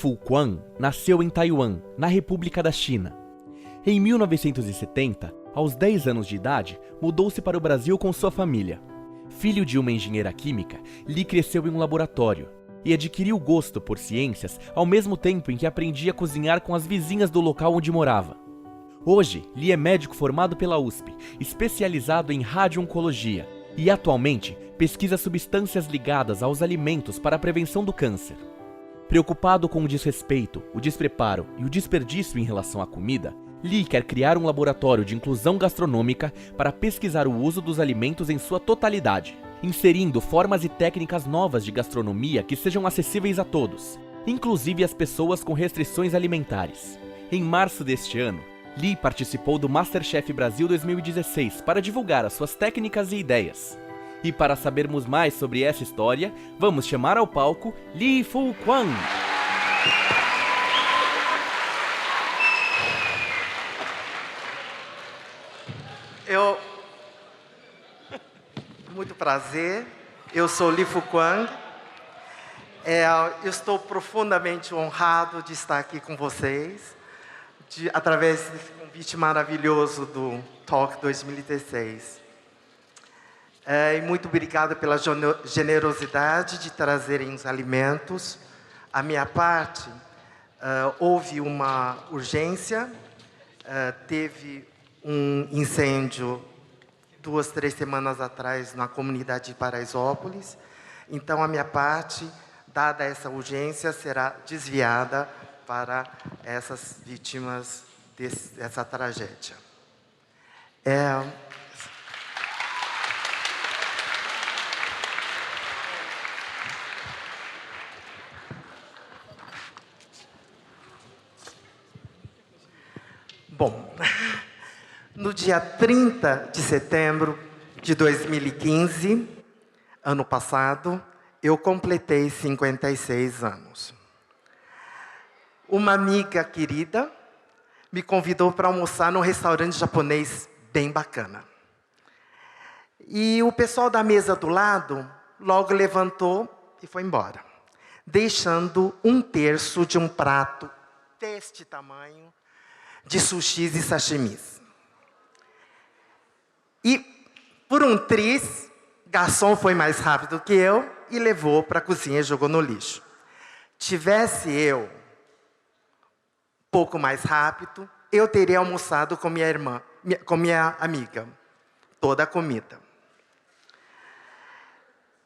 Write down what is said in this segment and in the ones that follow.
Fuquan nasceu em Taiwan, na República da China. Em 1970, aos 10 anos de idade, mudou-se para o Brasil com sua família. Filho de uma engenheira química, Li cresceu em um laboratório e adquiriu gosto por ciências ao mesmo tempo em que aprendia a cozinhar com as vizinhas do local onde morava. Hoje, Li é médico formado pela USP, especializado em radio-oncologia e atualmente pesquisa substâncias ligadas aos alimentos para a prevenção do câncer. Preocupado com o desrespeito, o despreparo e o desperdício em relação à comida, Li quer criar um laboratório de inclusão gastronômica para pesquisar o uso dos alimentos em sua totalidade, inserindo formas e técnicas novas de gastronomia que sejam acessíveis a todos, inclusive as pessoas com restrições alimentares. Em março deste ano, Li participou do MasterChef Brasil 2016 para divulgar as suas técnicas e ideias. E para sabermos mais sobre essa história, vamos chamar ao palco Li Fuquan. Muito prazer, eu sou Li Fuquan. Eu estou profundamente honrado de estar aqui com vocês, através desse convite maravilhoso do Talk 2016. E muito obrigado pela generosidade de trazerem os alimentos. A minha parte, houve uma urgência, teve um incêndio 2, 3 semanas atrás na comunidade de Paraisópolis. Então, a minha parte, dada essa urgência, será desviada para essas vítimas dessa tragédia. Bom, no dia 30 de setembro de 2015, ano passado, eu completei 56 anos. Uma amiga querida me convidou para almoçar num restaurante japonês bem bacana. E o pessoal da mesa do lado logo levantou e foi embora, deixando 1/3 de um prato deste tamanho de sushis e sashimis. E, por um triz, garçom foi mais rápido que eu e levou para a cozinha e jogou no lixo. Tivesse eu pouco mais rápido, eu teria almoçado com minha irmã, com minha amiga, toda a comida.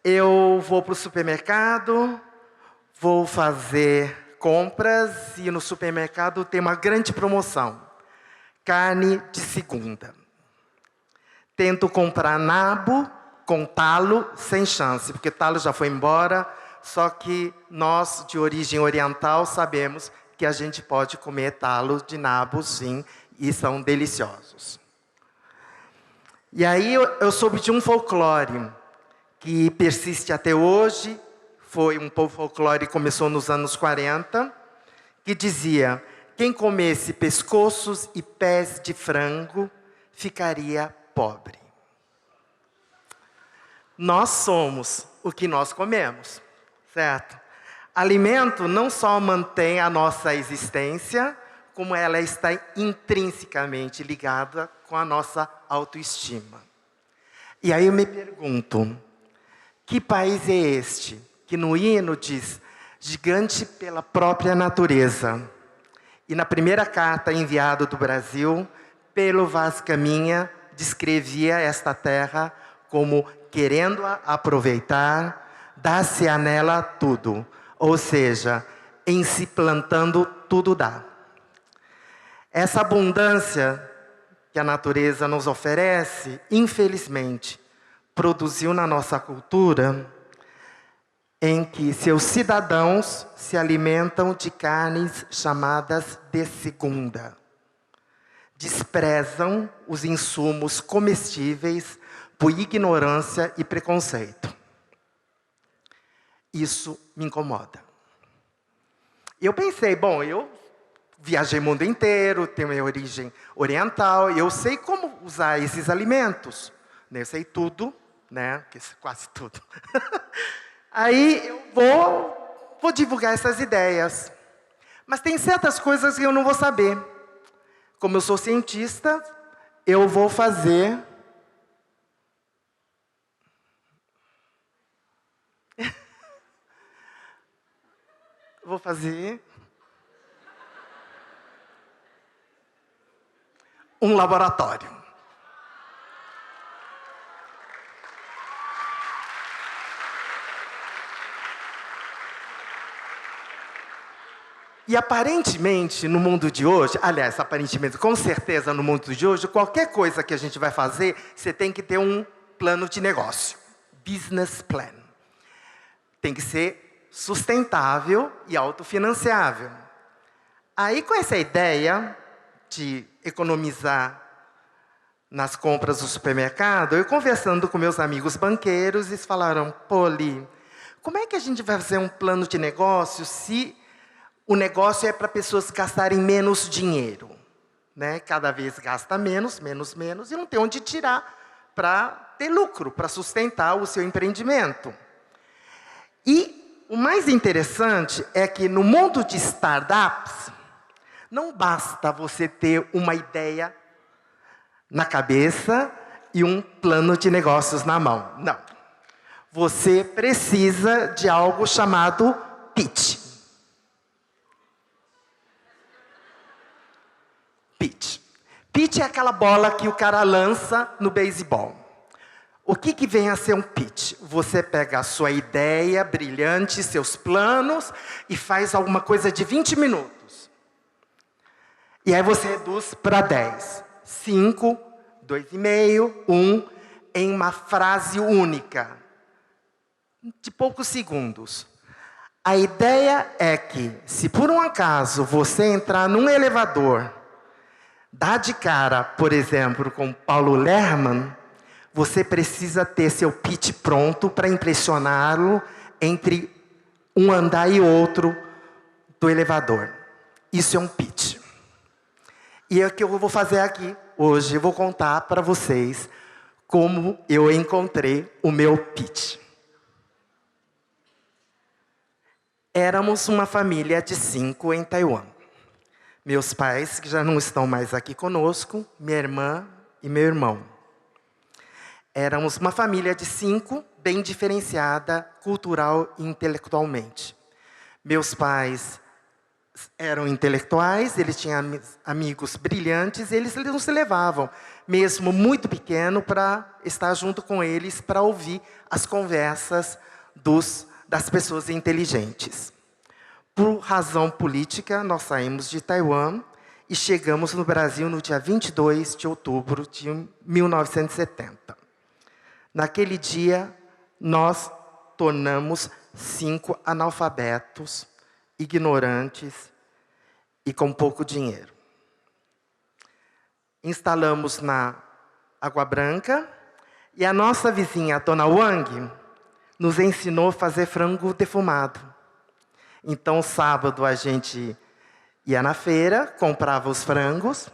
Eu vou para o supermercado, vou fazer compras e no supermercado tem uma grande promoção, carne de segunda. Tento comprar nabo com talo, sem chance, porque talo já foi embora, só que nós, de origem oriental, sabemos que a gente pode comer talo de nabo, sim, e são deliciosos. E aí eu soube de um folclore que persiste até hoje, foi um folclore que começou nos anos 40, que dizia: quem comesse pescoços e pés de frango ficaria pobre. Nós somos o que nós comemos, certo? Alimento não só mantém a nossa existência, como ela está intrinsecamente ligada com a nossa autoestima. E aí eu me pergunto, que país é este que no hino diz, gigante pela própria natureza? E na primeira carta enviada do Brasil, pelo Vaz Caminha, descrevia esta terra como querendo-a aproveitar, dá-se a nela tudo. Ou seja, em se plantando, tudo dá. Essa abundância que a natureza nos oferece, infelizmente, produziu na nossa cultura em que seus cidadãos se alimentam de carnes chamadas de segunda. Desprezam os insumos comestíveis por ignorância e preconceito. Isso me incomoda. Eu pensei, bom, eu viajei o mundo inteiro, tenho minha origem oriental, e eu sei como usar esses alimentos. Eu sei tudo, né? Quase tudo. Aí eu vou divulgar essas ideias. Mas tem certas coisas que eu não vou saber. Como eu sou cientista, eu vou fazer... Vou fazer... um laboratório. E aparentemente, no mundo de hoje, aliás, aparentemente, com certeza no mundo de hoje, qualquer coisa que a gente vai fazer, você tem que ter um plano de negócio. Business plan. Tem que ser sustentável e autofinanciável. Aí, com essa ideia de economizar nas compras do supermercado, eu conversando com meus amigos banqueiros, eles falaram, Poli, como é que a gente vai fazer um plano de negócio se o negócio é para pessoas gastarem menos dinheiro? Né? Cada vez gasta menos, e não tem onde tirar para ter lucro, para sustentar o seu empreendimento. E o mais interessante é que no mundo de startups, não basta você ter uma ideia na cabeça e um plano de negócios na mão. Não. Você precisa de algo chamado pitch. Pitch. Pitch é aquela bola que o cara lança no beisebol. O que vem a ser um pitch? Você pega a sua ideia brilhante, seus planos, e faz alguma coisa de 20 minutos. E aí você reduz para 10. 5, 2,5, 1, em uma frase única, de poucos segundos. A ideia é que, se por um acaso você entrar num elevador, dá de cara, por exemplo, com Paulo Lerman, você precisa ter seu pitch pronto para impressioná-lo entre um andar e outro do elevador. Isso é um pitch. E é o que eu vou fazer aqui hoje. Eu vou contar para vocês como eu encontrei o meu pitch. Éramos uma família de 5 em Taiwan. Meus pais, que já não estão mais aqui conosco, minha irmã e meu irmão. Éramos uma família de 5, bem diferenciada, cultural e intelectualmente. Meus pais eram intelectuais, eles tinham amigos brilhantes, eles não se levavam, mesmo muito pequeno, para estar junto com eles, para ouvir as conversas das pessoas inteligentes. Por razão política, nós saímos de Taiwan e chegamos no Brasil no dia 22 de outubro de 1970. Naquele dia, nós tornamos 5 analfabetos, ignorantes e com pouco dinheiro. Instalamos na Água Branca e a nossa vizinha, a Dona Wang, nos ensinou a fazer frango defumado. Então, sábado, a gente ia na feira, comprava os frangos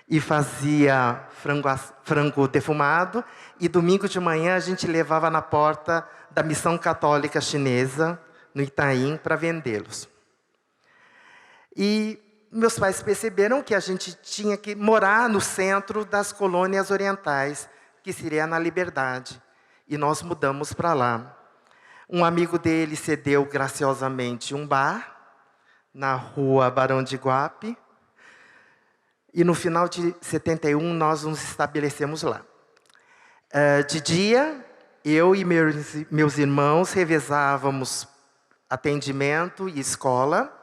e fazia frango defumado. E domingo de manhã, a gente levava na porta da Missão Católica Chinesa, no Itaim, para vendê-los. E meus pais perceberam que a gente tinha que morar no centro das colônias orientais, que seria na Liberdade. E nós mudamos para lá. Um amigo dele cedeu graciosamente um bar, na rua Barão de Guape. E no final de 71, nós nos estabelecemos lá. De dia, eu e meus irmãos revezávamos atendimento e escola,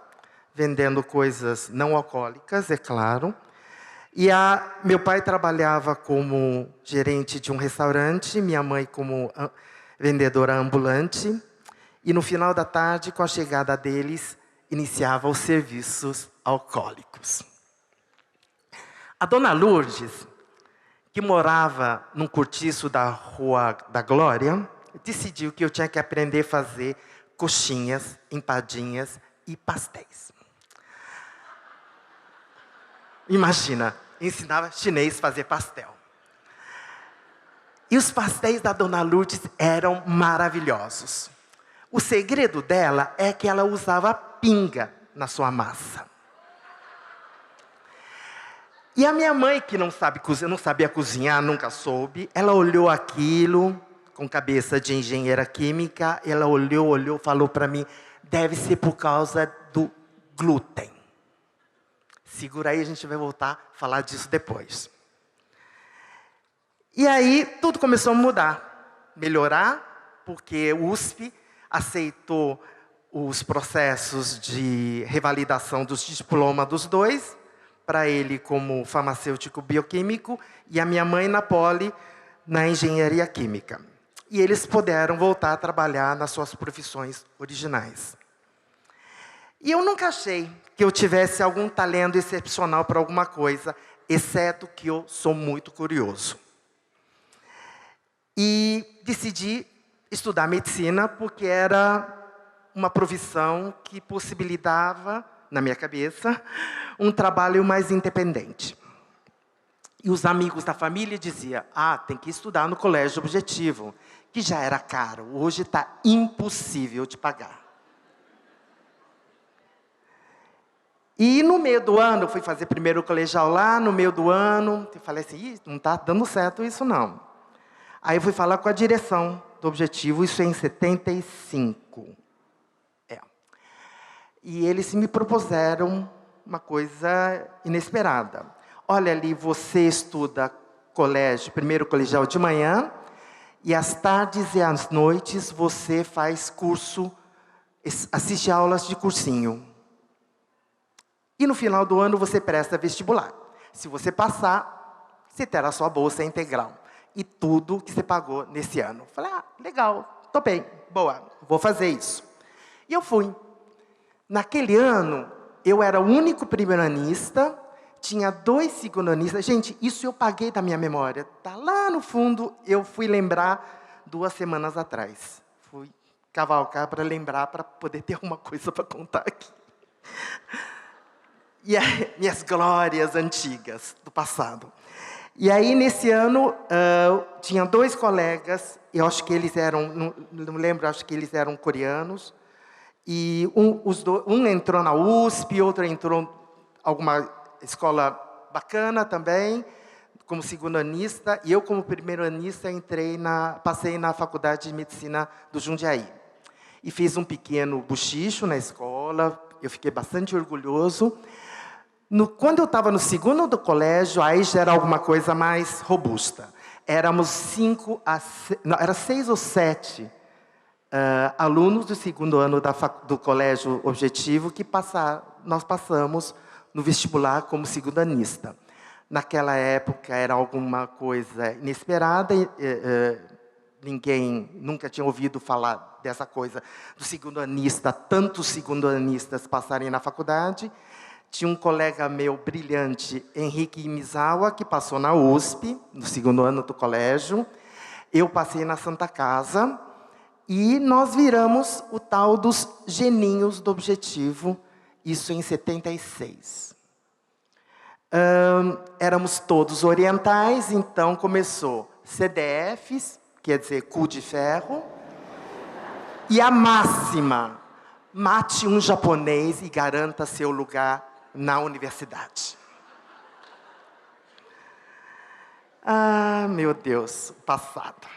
vendendo coisas não alcoólicas, é claro. E meu pai trabalhava como gerente de um restaurante, minha mãe como vendedora ambulante. E no final da tarde, com a chegada deles, iniciava os serviços alcoólicos. A Dona Lourdes, que morava num cortiço da Rua da Glória, decidiu que eu tinha que aprender a fazer coxinhas, empadinhas e pastéis. Imagina, ensinava chinês a fazer pastel. E os pastéis da Dona Lourdes eram maravilhosos. O segredo dela é que ela usava pinga. na sua massa. E a minha mãe, que não sabia cozinhar, nunca soube, ela olhou aquilo com cabeça de engenheira química, ela olhou, falou para mim, deve ser por causa do glúten. Segura aí, a gente vai voltar a falar disso depois. E aí, tudo começou a mudar, melhorar, porque o USP aceitou os processos de revalidação dos diplomas dos dois, para ele como farmacêutico bioquímico, e a minha mãe na Poli, na engenharia química. E eles puderam voltar a trabalhar nas suas profissões originais. E eu nunca achei que eu tivesse algum talento excepcional para alguma coisa, exceto que eu sou muito curioso. E decidi estudar medicina porque era uma profissão que possibilitava, na minha cabeça, um trabalho mais independente. E os amigos da família diziam, tem que estudar no colégio objetivo, que já era caro, hoje está impossível de pagar. E no meio do ano, eu fui fazer primeiro colegial lá, no meio do ano, eu falei assim, não está dando certo isso não. Aí eu fui falar com a direção do objetivo, isso é em 75. E eles me propuseram uma coisa inesperada. Olha ali, você estuda primeiro colegial de manhã, e às tardes e às noites você faz curso, assiste aulas de cursinho. E no final do ano você presta vestibular. Se você passar, você terá sua bolsa integral. E tudo que você pagou nesse ano. Falei, legal, tô bem, boa, vou fazer isso. E eu fui. Naquele ano, eu era o único primeiranista, tinha 2 segundanistas. Gente, isso eu paguei da minha memória. Tá lá no fundo, eu fui lembrar 2 semanas atrás. Fui cavalcar para lembrar, para poder ter alguma coisa para contar aqui. E aí, minhas glórias antigas do passado. E aí, nesse ano, tinha 2 colegas, eu acho que eles eram, não lembro, acho que eles eram coreanos, e um entrou na USP, outro entrou em alguma escola bacana também, como segundanista, e eu, como primeiranista, passei na Faculdade de Medicina do Jundiaí. E fiz um pequeno bochicho na escola, eu fiquei bastante orgulhoso. Quando eu estava no segundo do colégio, aí já era alguma coisa mais robusta. Éramos 6 ou 7 alunos do segundo ano do colégio objetivo que nós passamos no vestibular como segundanista. Naquela época era alguma coisa inesperada, ninguém nunca tinha ouvido falar dessa coisa do segundanista, tantos segundanistas passarem na faculdade. Tinha um colega meu brilhante, Henrique Misawa, que passou na USP, no segundo ano do colégio. Eu passei na Santa Casa. E nós viramos o tal dos geninhos do objetivo, isso em 76. Éramos todos orientais, então começou CDFs, quer dizer, cu de ferro, e a máxima, mate um japonês e garanta seu lugar na universidade. Meu Deus, passado.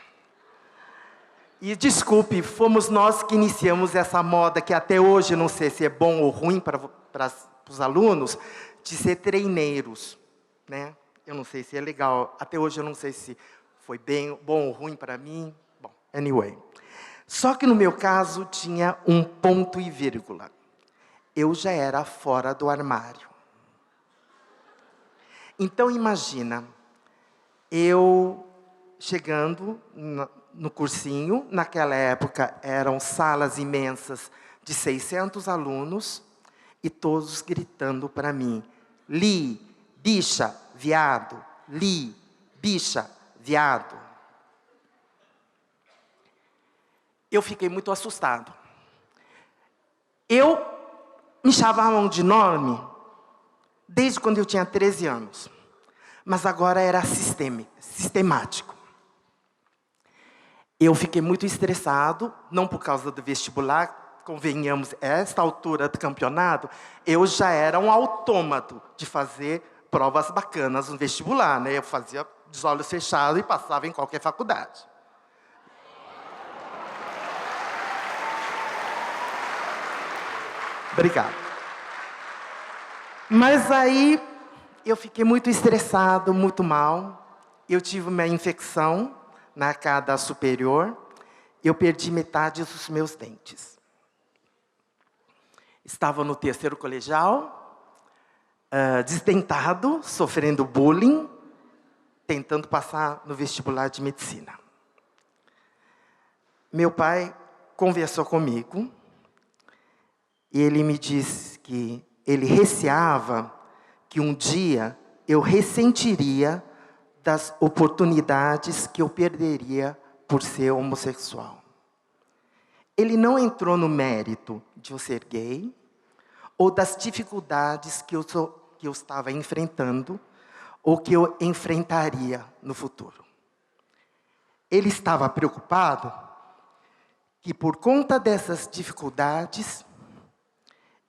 E desculpe, fomos nós que iniciamos essa moda, que até hoje não sei se é bom ou ruim para os alunos, de ser treineiros. Né? Eu não sei se é legal, até hoje eu não sei se foi bom ou ruim para mim. Bom, anyway. Só que no meu caso tinha um ponto e vírgula. Eu já era fora do armário. Então imagina, eu chegando no cursinho, naquela época eram salas imensas de 600 alunos, e todos gritando para mim, Li, bicha, viado, Li, bicha, viado. Eu fiquei muito assustado. Eu me chamavam de nome desde quando eu tinha 13 anos, mas agora era sistemático. Eu fiquei muito estressado, não por causa do vestibular, convenhamos, a esta altura do campeonato, eu já era um autômato de fazer provas bacanas no vestibular, né? Eu fazia de olhos fechados e passava em qualquer faculdade. Obrigado. Mas aí eu fiquei muito estressado, muito mal. Eu tive uma infecção na arcada superior. Eu perdi metade dos meus dentes. Estava no terceiro colegial, desdentado, sofrendo bullying, tentando passar no vestibular de medicina. Meu pai conversou comigo e ele me disse que ele receava que um dia eu ressentiria das oportunidades que eu perderia por ser homossexual. Ele não entrou no mérito de eu ser gay ou das dificuldades que eu estava enfrentando ou que eu enfrentaria no futuro. Ele estava preocupado que, por conta dessas dificuldades,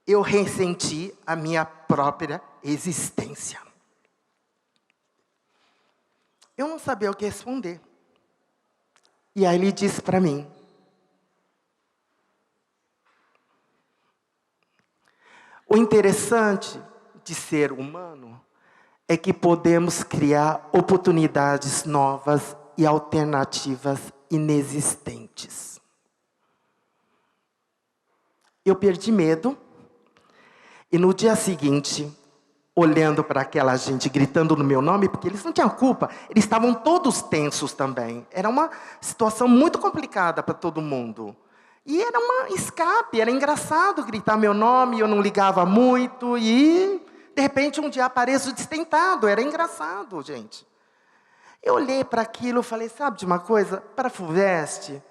eu ressenti a minha própria existência. Eu não sabia o que responder. E aí ele disse para mim: o interessante de ser humano é que podemos criar oportunidades novas e alternativas inexistentes. Eu perdi medo. E no dia seguinte, olhando para aquela gente, gritando no meu nome, porque eles não tinham culpa, eles estavam todos tensos também. Era uma situação muito complicada para todo mundo. E era um escape, era engraçado gritar meu nome, eu não ligava muito, e de repente um dia apareço destentado, era engraçado, gente. Eu olhei para aquilo e falei, sabe de uma coisa? Para a FUVEST,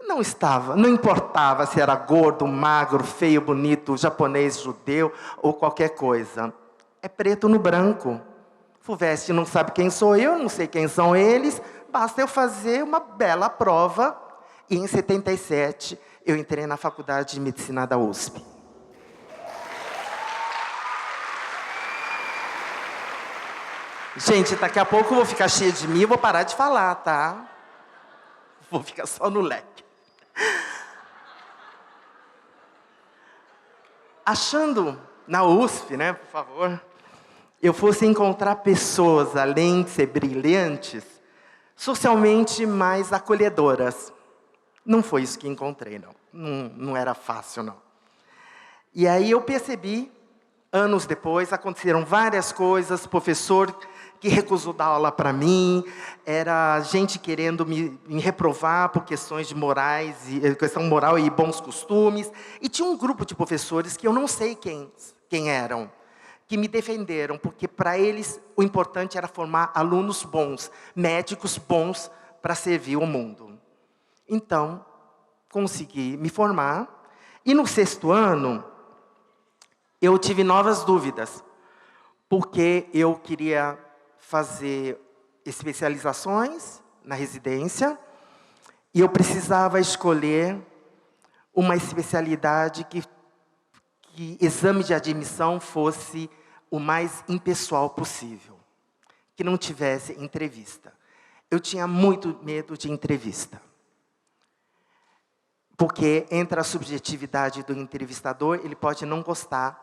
não importava se era gordo, magro, feio, bonito, japonês, judeu ou qualquer coisa. É preto no branco. FUVEST não sabe quem sou eu, não sei quem são eles, basta eu fazer uma bela prova. E em 77, eu entrei na Faculdade de Medicina da USP. Gente, daqui a pouco eu vou ficar cheia de mim e vou parar de falar, tá? Vou ficar só no leque. Achando na USP, né, por favor, eu fosse encontrar pessoas, além de ser brilhantes, socialmente mais acolhedoras. Não foi isso que encontrei, não. Não era fácil, não. E aí eu percebi, anos depois, aconteceram várias coisas, professor que recusou dar aula para mim, era gente querendo me reprovar por questões de questão moral e bons costumes, e tinha um grupo de professores que eu não sei quem eram, que me defenderam, porque para eles o importante era formar alunos bons, médicos bons para servir o mundo. Então, consegui me formar, e no 6º ano, eu tive novas dúvidas, porque eu queria fazer especializações na residência, e eu precisava escolher uma especialidade que exame de admissão fosse o mais impessoal possível, que não tivesse entrevista. Eu tinha muito medo de entrevista, porque entre a subjetividade do entrevistador, ele pode não gostar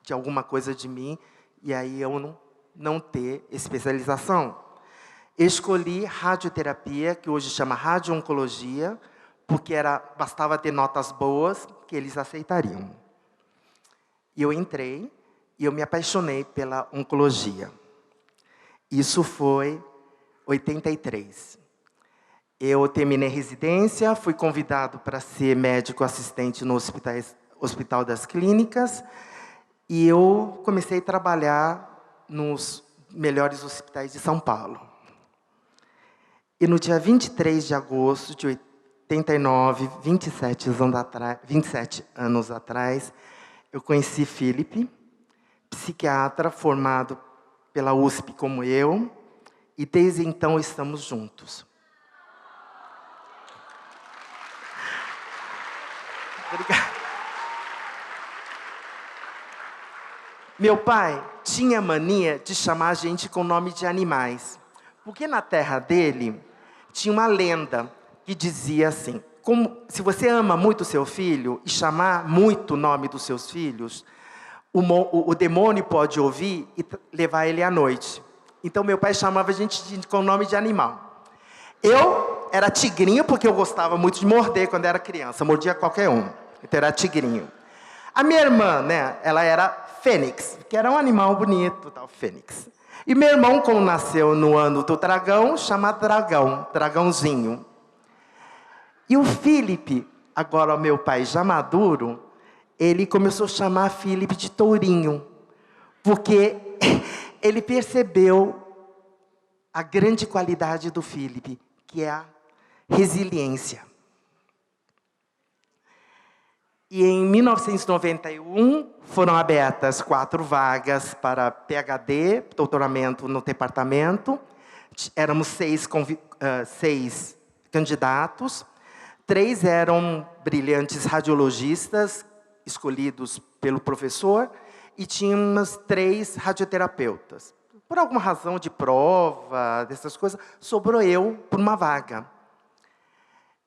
de alguma coisa de mim, e aí eu não ter especialização. Escolhi radioterapia, que hoje chama radio-oncologia, porque bastava ter notas boas que eles aceitariam. E eu entrei, e eu me apaixonei pela oncologia. Isso foi 83. Eu terminei residência, fui convidado para ser médico assistente no Hospital das Clínicas, e eu comecei a trabalhar nos melhores hospitais de São Paulo. E no dia 23 de agosto de 89, 27 anos atrás, eu conheci Felipe, psiquiatra formado pela USP como eu, e desde então estamos juntos. Obrigado. Meu pai tinha mania de chamar a gente com nome de animais. Porque na terra dele tinha uma lenda que dizia assim: se você ama muito seu filho e chamar muito o nome dos seus filhos, o demônio pode ouvir e levar ele à noite. Então meu pai chamava a gente com nome de animal. Eu era tigrinho porque eu gostava muito de morder quando era criança. Mordia qualquer um. Então era tigrinho. A minha irmã, né, ela era fênix, que era um animal bonito, tal, fênix. E meu irmão, como nasceu no ano do dragão, chama dragão, dragãozinho. E o Felipe, agora meu pai já maduro, ele começou a chamar Felipe de tourinho, porque ele percebeu a grande qualidade do Felipe, que é a resiliência. E em 1991 foram abertas 4 vagas para PhD, doutoramento no departamento. Éramos 6 candidatos. 3 eram brilhantes radiologistas, escolhidos pelo professor, e tínhamos 3 radioterapeutas. Por alguma razão de prova, dessas coisas, sobrou eu por uma vaga.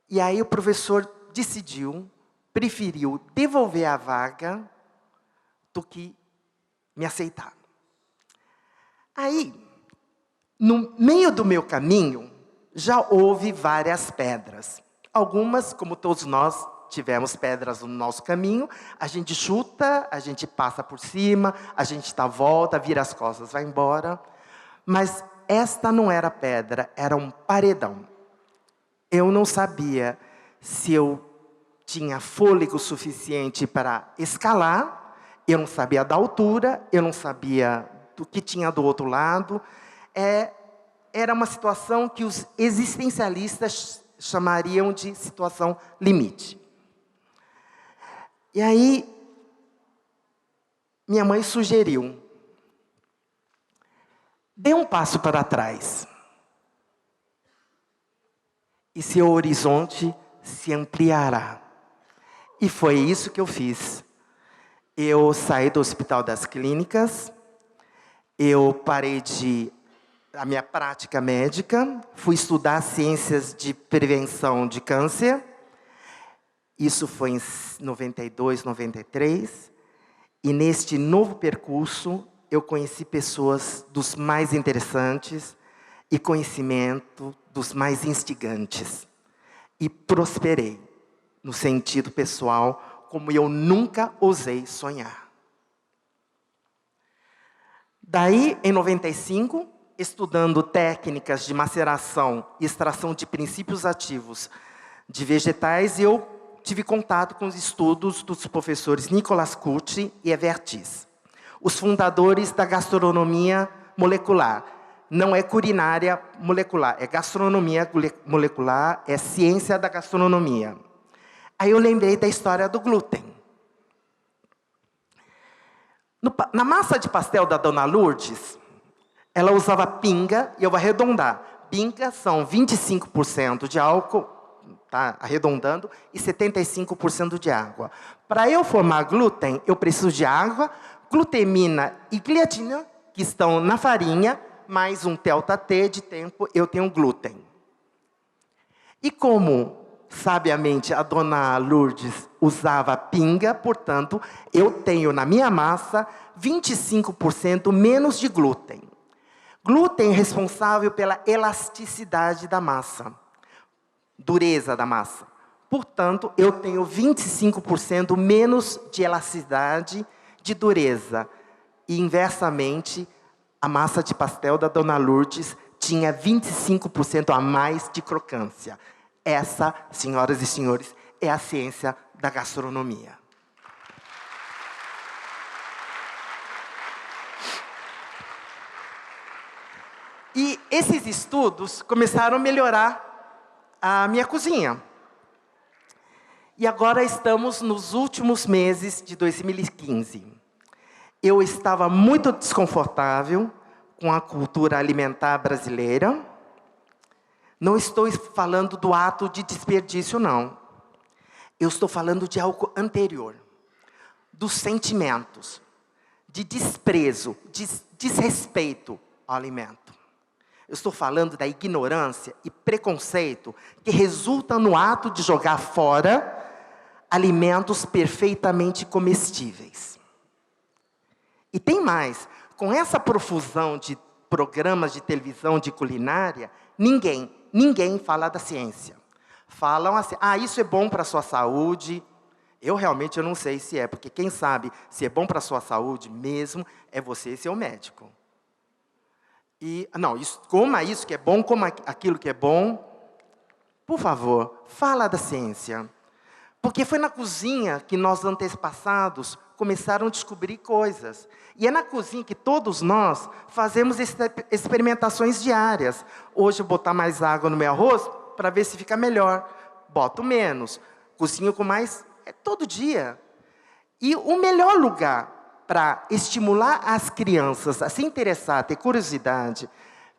E aí o professor preferiu devolver a vaga do que me aceitar. Aí, no meio do meu caminho, já houve várias pedras. Algumas, como todos nós tivemos pedras no nosso caminho, a gente chuta, a gente passa por cima, a gente dá volta, vira as costas, vai embora. Mas esta não era pedra, era um paredão. Eu não sabia se eu tinha fôlego suficiente para escalar, eu não sabia da altura, eu não sabia do que tinha do outro lado. Era uma situação que os existencialistas chamariam de situação limite. E aí, minha mãe sugeriu: dê um passo para trás. E seu horizonte se ampliará. E foi isso que eu fiz. Eu saí do Hospital das Clínicas, eu parei a minha prática médica, fui estudar ciências de prevenção de câncer. Isso foi em 92, 93. E neste novo percurso, eu conheci pessoas dos mais interessantes e conhecimento dos mais instigantes. E prosperei, no sentido pessoal, como eu nunca ousei sonhar. Daí, em 95, estudando técnicas de maceração e extração de princípios ativos de vegetais, eu tive contato com os estudos dos professores Nicolas Cucci e Evertis, os fundadores da gastronomia molecular. Não é culinária molecular, é gastronomia molecular, é ciência da gastronomia. Aí eu lembrei da história do glúten. Na massa de pastel da Dona Lourdes, ela usava pinga, e eu vou arredondar. Pinga são 25% de álcool, tá, arredondando, e 75% de água. Para eu formar glúten, eu preciso de água, glutamina e gliadina, que estão na farinha, mais um delta-T de tempo, eu tenho glúten. E como, sabiamente, a Dona Lourdes usava pinga, portanto, eu tenho na minha massa 25% menos de glúten. Glúten é responsável pela elasticidade da massa, dureza da massa. Portanto, eu tenho 25% menos de elasticidade, de dureza. E, inversamente, a massa de pastel da Dona Lourdes tinha 25% a mais de crocância. Essa, senhoras e senhores, é a ciência da gastronomia. E esses estudos começaram a melhorar a minha cozinha. E agora estamos nos últimos meses de 2015. Eu estava muito desconfortável com a cultura alimentar brasileira. Não estou falando do ato de desperdício, não. Eu estou falando de algo anterior, dos sentimentos, de desprezo, de desrespeito ao alimento. Eu estou falando da ignorância e preconceito que resulta no ato de jogar fora alimentos perfeitamente comestíveis. E tem mais, com essa profusão de programas de televisão de culinária, ninguém fala da ciência. Falam assim, isso é bom para a sua saúde. Eu não sei se é, porque quem sabe se é bom para a sua saúde mesmo é você e seu médico. E, coma isso que é bom, coma aquilo que é bom. Por favor, fala da ciência. Porque foi na cozinha que nossos antepassados começaram a descobrir coisas. E é na cozinha que todos nós fazemos experimentações diárias. Hoje eu botar mais água no meu arroz para ver se fica melhor. Boto menos. Cozinho com mais, todo dia. E o melhor lugar para estimular as crianças a se interessar, a ter curiosidade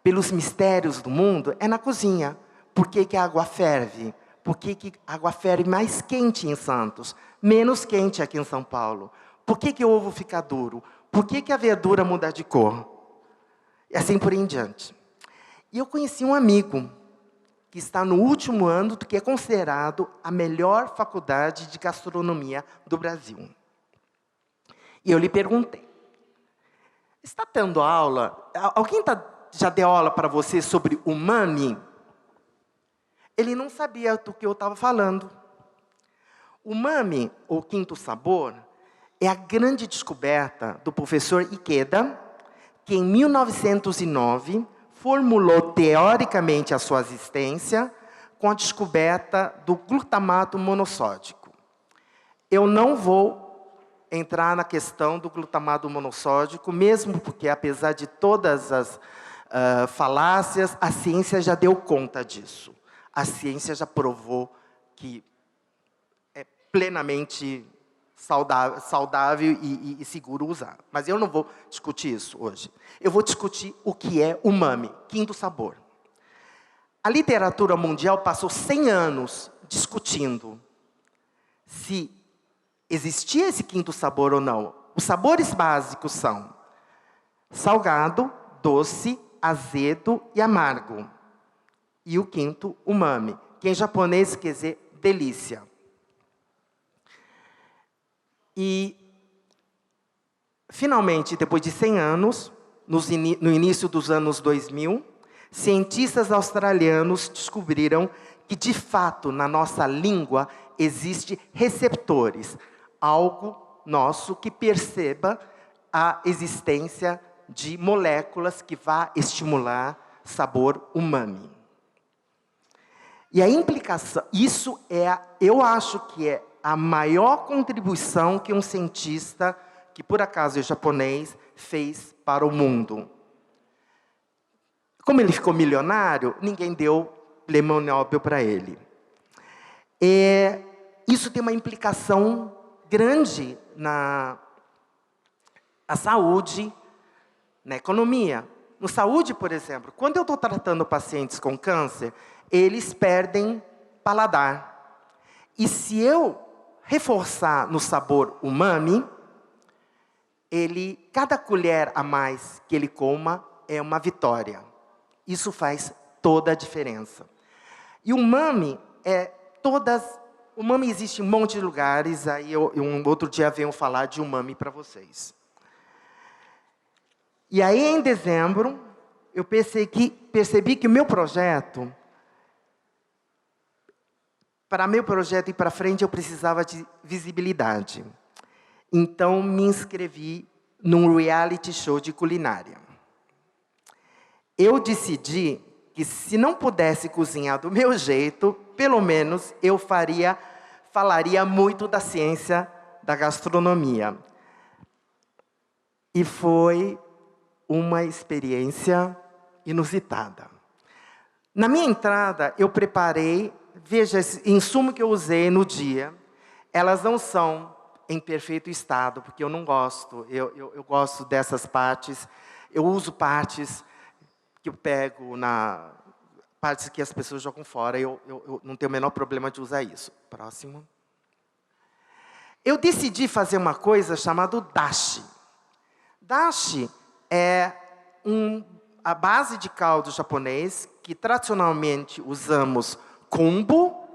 pelos mistérios do mundo é na cozinha. Por que a água ferve? Por que a água ferve mais quente em Santos, menos quente aqui em São Paulo? Por que o ovo fica duro? Por que a verdura muda de cor? E assim por em diante. E eu conheci um amigo que está no último ano do que é considerado a melhor faculdade de gastronomia do Brasil. E eu lhe perguntei, está tendo aula? Alguém já deu aula para você sobre umami? Ele não sabia do que eu estava falando. Umami, ou quinto sabor, é a grande descoberta do professor Ikeda, que em 1909 formulou teoricamente a sua existência com a descoberta do glutamato monossódico. Eu não vou entrar na questão do glutamato monossódico, mesmo porque, apesar de todas as falácias, a ciência já deu conta disso. A ciência já provou que é plenamente saudável e seguro usar. Mas eu não vou discutir isso hoje. Eu vou discutir o que é umami, quinto sabor. A literatura mundial passou 100 anos discutindo se existia esse quinto sabor ou não. Os sabores básicos são salgado, doce, azedo e amargo. E o quinto, umami, que em japonês quer dizer delícia. E, finalmente, depois de 100 anos, no início dos anos 2000, cientistas australianos descobriram que, de fato, na nossa língua, existem receptores, algo nosso que perceba a existência de moléculas que vá estimular sabor umami. E a implicação, eu acho que é a maior contribuição que um cientista, que por acaso é japonês, fez para o mundo. Como ele ficou milionário, ninguém deu prêmio Nobel para ele. Isso tem uma implicação grande na saúde, na economia. Na saúde, por exemplo, quando eu estou tratando pacientes com câncer, eles perdem paladar. E se eu reforçar no sabor umami, cada colher a mais que ele coma é uma vitória. Isso faz toda a diferença. E o umami umami existe em um monte de lugares, aí um outro dia venho falar de umami para vocês. E aí, em dezembro, eu percebi que o meu projeto, para meu projeto ir para frente, eu precisava de visibilidade. Então, me inscrevi num reality show de culinária. Eu decidi que, se não pudesse cozinhar do meu jeito, pelo menos eu falaria muito da ciência da gastronomia. E foi uma experiência inusitada. Na minha entrada, eu preparei, veja, esse insumo que eu usei no dia, elas não são em perfeito estado, porque eu não gosto. Eu gosto dessas partes. Eu uso partes que eu pego partes que as pessoas jogam fora. Eu não tenho o menor problema de usar isso. Próximo. eu decidi fazer uma coisa chamada dashi. Dashi é a base de caldo japonês que tradicionalmente usamos kombu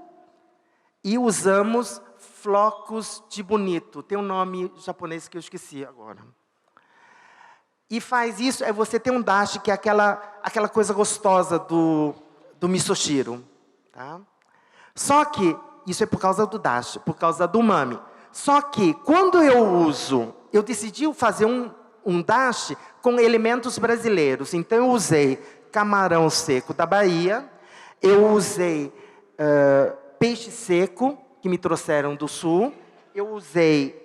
e usamos flocos de bonito. Tem um nome japonês que eu esqueci agora. E faz isso, você tem um dashi, que é aquela coisa gostosa do misoshiro. Tá? Só que, isso é por causa do dashi, por causa do umami. Só que, quando eu decidi fazer um dashi com elementos brasileiros. Então, eu usei camarão seco da Bahia, eu usei peixe seco, que me trouxeram do sul, eu usei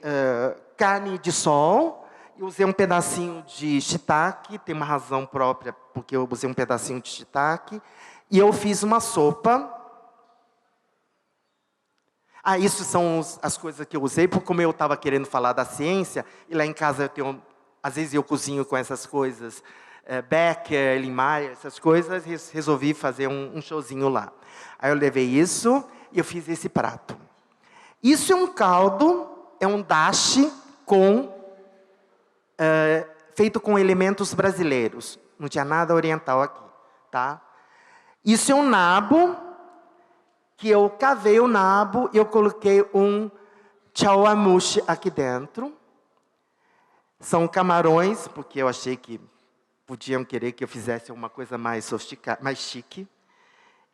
carne de sol, eu usei um pedacinho de shiitake, tem uma razão própria, porque eu usei um pedacinho de shiitake, e eu fiz uma sopa. Isso são as coisas que eu usei, porque como eu estava querendo falar da ciência, e lá em casa eu tenho, às vezes eu cozinho com essas coisas, Becker, Limaia, essas coisas, resolvi fazer um showzinho lá. Aí eu levei isso e eu fiz esse prato. Isso é um caldo, é um dashi feito com elementos brasileiros. Não tinha nada oriental aqui, tá? Isso é um nabo, que eu cavei o nabo e eu coloquei um chawanmushi aqui dentro. São camarões, porque eu achei que podiam querer que eu fizesse uma coisa mais sofisticada, mais chique.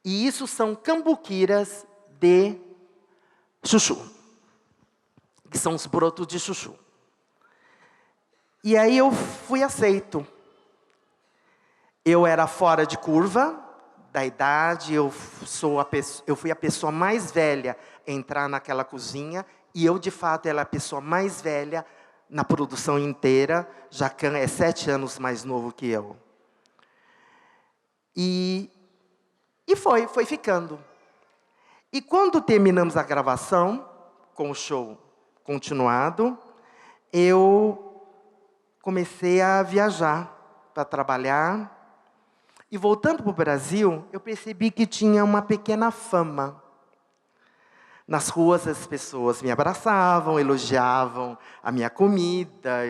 E isso são cambuquiras de chuchu, que são os brotos de chuchu. E aí eu fui aceito. Eu era fora de curva da idade, eu fui a pessoa mais velha a entrar naquela cozinha, e eu, de fato, era a pessoa mais velha na produção inteira. Jacan é 7 anos mais novo que eu. E foi ficando. E quando terminamos a gravação, com o show continuado, eu comecei a viajar para trabalhar. E voltando para o Brasil, eu percebi que tinha uma pequena fama. Nas ruas as pessoas me abraçavam, elogiavam a minha comida.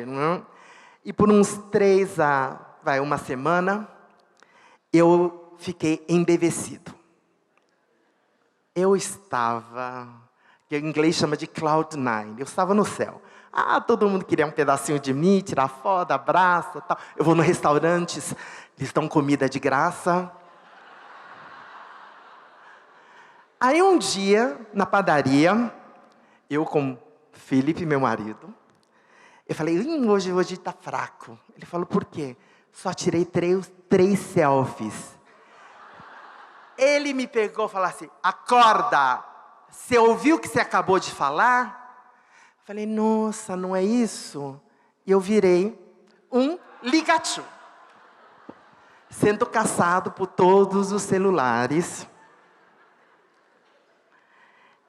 E por uns 3 a uma semana, eu fiquei embevecido. Eu estava, que em inglês chama de Cloud 9, eu estava no céu. Todo mundo queria um pedacinho de mim, tirar foto, abraço, tal. Eu vou no restaurantes, eles dão comida de graça. Aí um dia, na padaria, eu com Felipe, meu marido, eu falei, hoje está fraco. Ele falou, por quê? Só tirei 3 selfies. Ele me pegou e falou assim, acorda, você ouviu o que você acabou de falar? Eu falei, nossa, não é isso? E eu virei um ligachu, sendo caçado por todos os celulares.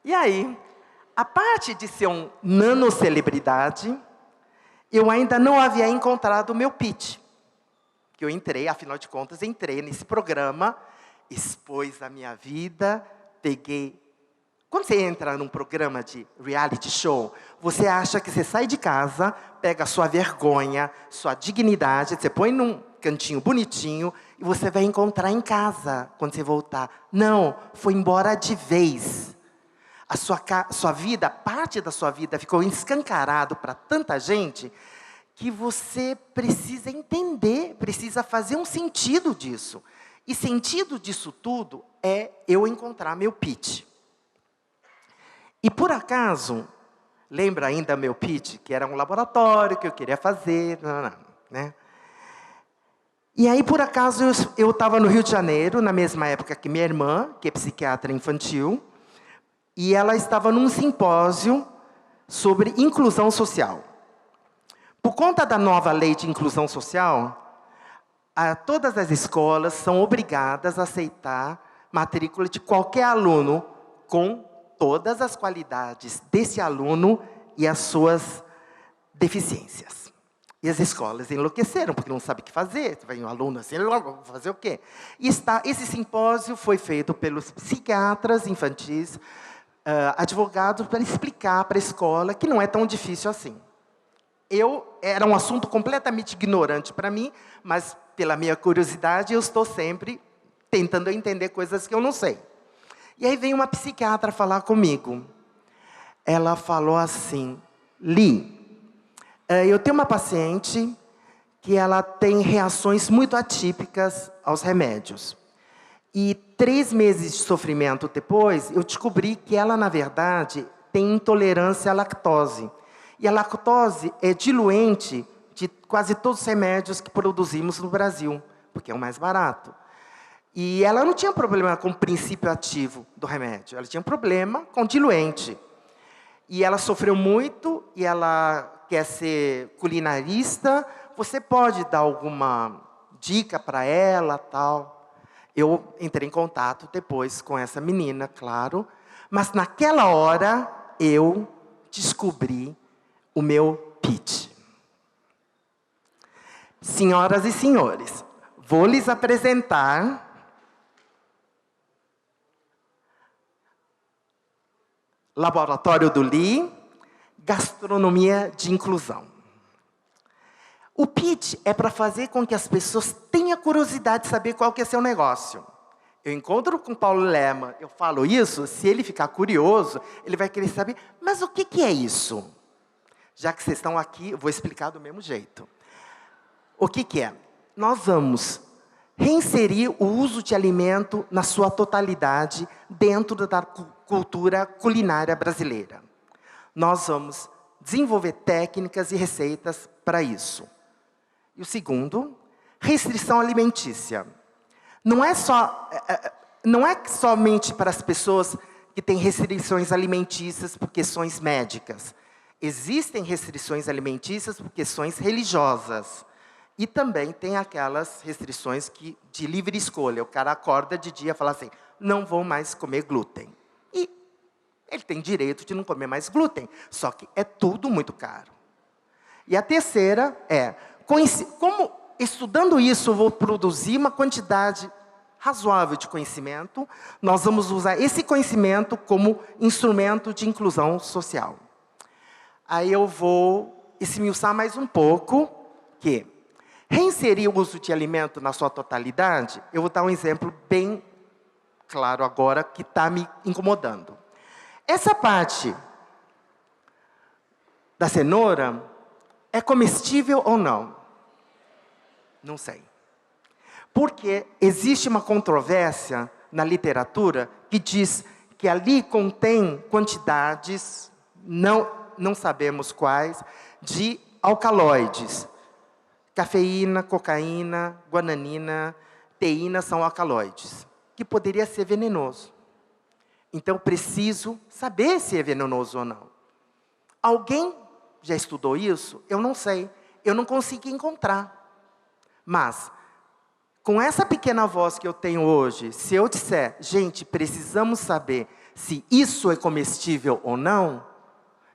E aí, a parte de ser um nanocelebridade, eu ainda não havia encontrado o meu pitch. Que eu entrei, afinal de contas, entrei nesse programa, expôs a minha vida, peguei. Quando você entra num programa de reality show, você acha que você sai de casa, pega a sua vergonha, sua dignidade, você põe num cantinho bonitinho e você vai encontrar em casa quando você voltar. Não, foi embora de vez. A sua vida, parte da sua vida ficou escancarado para tanta gente que você precisa entender, precisa fazer um sentido disso. E sentido disso tudo é eu encontrar meu pitch. E por acaso, lembra ainda meu pitch? Que era um laboratório que eu queria fazer, né? E aí, por acaso, eu estava no Rio de Janeiro, na mesma época que minha irmã, que é psiquiatra infantil, e ela estava num simpósio sobre inclusão social. Por conta da nova lei de inclusão social, todas as escolas são obrigadas a aceitar matrícula de qualquer aluno com todas as qualidades desse aluno e as suas deficiências. E as escolas enlouqueceram, porque não sabem o que fazer. Vai um aluno assim, vou fazer o quê? Esse simpósio foi feito pelos psiquiatras infantis, advogado para explicar para a escola que não é tão difícil assim. Era um assunto completamente ignorante para mim, mas pela minha curiosidade eu estou sempre tentando entender coisas que eu não sei. E aí veio uma psiquiatra falar comigo. Ela falou assim: Li, eu tenho uma paciente que ela tem reações muito atípicas aos remédios. E 3 meses de sofrimento depois, eu descobri que ela, na verdade, tem intolerância à lactose. E a lactose é diluente de quase todos os remédios que produzimos no Brasil, porque é o mais barato. E ela não tinha problema com o princípio ativo do remédio, ela tinha problema com diluente. E ela sofreu muito, e ela quer ser culinarista. Você pode dar alguma dica para ela, tal? Eu entrei em contato depois com essa menina, claro. Mas naquela hora, eu descobri o meu pitch. Senhoras e senhores, vou lhes apresentar Laboratório do Li, Gastronomia de Inclusão. O pitch é para fazer com que as pessoas tenham curiosidade de saber qual que é seu negócio. Eu encontro com o Paulo Leman, eu falo isso, se ele ficar curioso, ele vai querer saber, mas o que é isso? Já que vocês estão aqui, eu vou explicar do mesmo jeito. O que é? Nós vamos reinserir o uso de alimento na sua totalidade dentro da cultura culinária brasileira. Nós vamos desenvolver técnicas e receitas para isso. E o segundo, restrição alimentícia. Não é somente para as pessoas que têm restrições alimentícias por questões médicas. Existem restrições alimentícias por questões religiosas. E também tem aquelas restrições de livre escolha. O cara acorda de dia e fala assim, não vou mais comer glúten. E ele tem direito de não comer mais glúten. Só que é tudo muito caro. E a terceira é, como estudando isso eu vou produzir uma quantidade razoável de conhecimento, nós vamos usar esse conhecimento como instrumento de inclusão social. Aí eu vou esmiuçar mais um pouco, que reinserir o uso de alimento na sua totalidade, eu vou dar um exemplo bem claro agora, que está me incomodando. Essa parte da cenoura é comestível ou não? Não sei. Porque existe uma controvérsia na literatura que diz que ali contém quantidades, não sabemos quais, de alcaloides. Cafeína, cocaína, guanina, teína são alcaloides, que poderia ser venenoso. Então, preciso saber se é venenoso ou não. Alguém já estudou isso? Eu não sei. Eu não consegui encontrar. Mas, com essa pequena voz que eu tenho hoje, se eu disser, gente, precisamos saber se isso é comestível ou não,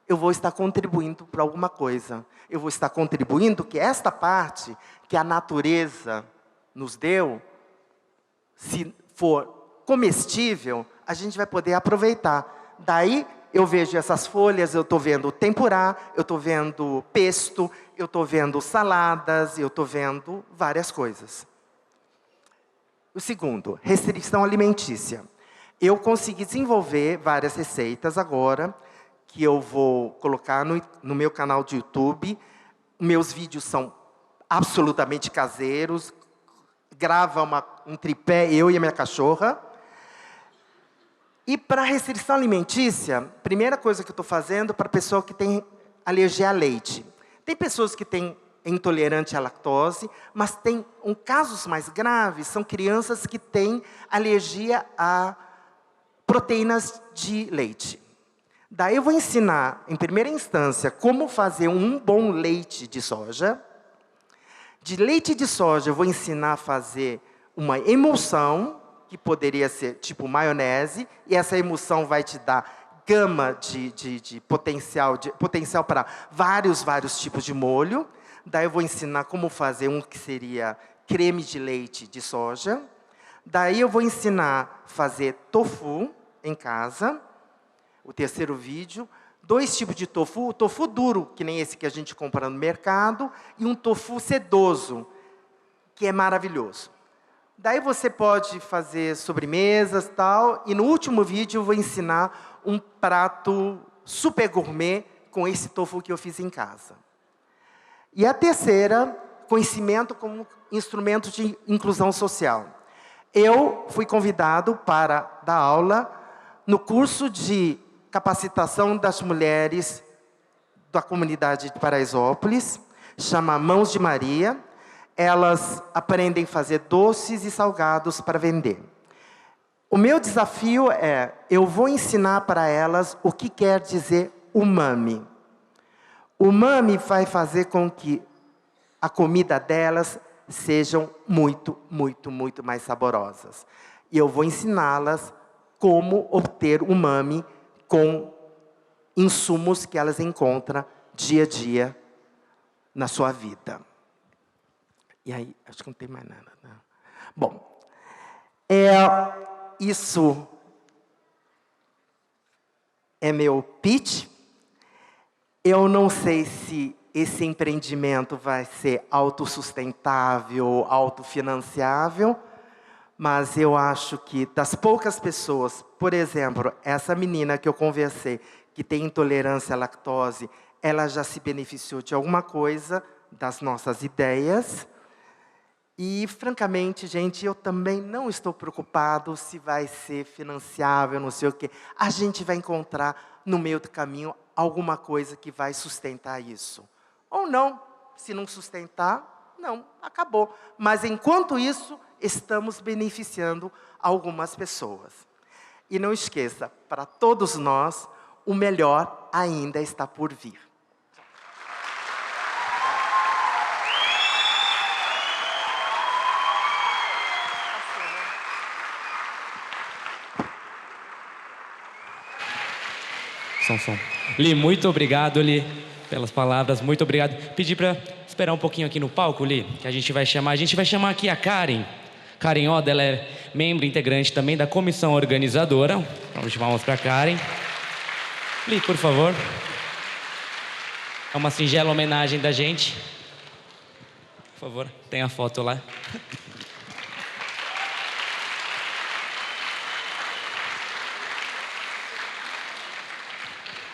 eu vou estar contribuindo para alguma coisa. Eu vou estar contribuindo que esta parte que a natureza nos deu, se for comestível, a gente vai poder aproveitar. Daí, eu vejo essas folhas, eu estou vendo tempurá, eu estou vendo pesto, eu estou vendo saladas, eu estou vendo várias coisas. O segundo, restrição alimentícia. Eu consegui desenvolver várias receitas agora, que eu vou colocar no meu canal de YouTube. Meus vídeos são absolutamente caseiros. Grava um tripé, eu e a minha cachorra. E para restrição alimentícia, a primeira coisa que eu estou fazendo para a pessoa que tem alergia a leite. Tem pessoas que têm intolerante à lactose, mas tem casos mais graves, são crianças que têm alergia a proteínas de leite. Daí eu vou ensinar, em primeira instância, como fazer um bom leite de soja. De leite de soja, eu vou ensinar a fazer uma emulsão, que poderia ser tipo maionese, e essa emulsão vai te dar gama de potencial para vários tipos de molho. Daí eu vou ensinar como fazer um que seria creme de leite de soja. Daí eu vou ensinar a fazer tofu em casa. o terceiro vídeo, 2 tipos de tofu. O tofu duro, que nem esse que a gente compra no mercado, e um tofu sedoso, que é maravilhoso. Daí você pode fazer sobremesas e tal, e no último vídeo eu vou ensinar um prato super gourmet com esse tofu que eu fiz em casa. E a terceira, conhecimento como instrumento de inclusão social. Eu fui convidado para dar aula no curso de capacitação das mulheres da comunidade de Paraisópolis, chama Mãos de Maria. Elas aprendem a fazer doces e salgados para vender. O meu desafio é, eu vou ensinar para elas o que quer dizer umami. Umami vai fazer com que a comida delas sejam muito, muito, muito mais saborosas. E eu vou ensiná-las como obter umami com insumos que elas encontram dia a dia na sua vida. E aí, acho que não tem mais nada, né? Bom, isso é meu pitch. Eu não sei se esse empreendimento vai ser autossustentável, autofinanciável, mas eu acho que das poucas pessoas, por exemplo, essa menina que eu conversei, que tem intolerância à lactose, ela já se beneficiou de alguma coisa das nossas ideias. E, francamente, gente, eu também não estou preocupado se vai ser financiável, não sei o quê. A gente vai encontrar, no meio do caminho, alguma coisa que vai sustentar isso. Ou não, se não sustentar, não, acabou. Mas, enquanto isso, estamos beneficiando algumas pessoas. E não esqueça, para todos nós, o melhor ainda está por vir. Som. Li, muito obrigado, Li, pelas palavras, muito obrigado. Pedi para esperar um pouquinho aqui no palco, Li, que a gente vai chamar aqui a Karen. Karen Oda, ela é membro integrante também da comissão organizadora. Vamos chamar para a Karen. Li, por favor. É uma singela homenagem da gente. Por favor, tem a foto lá.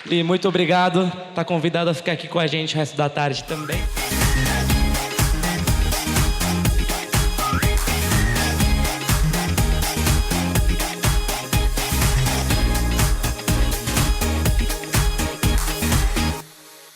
Li, muito obrigado. Está convidado a ficar aqui com a gente o resto da tarde também.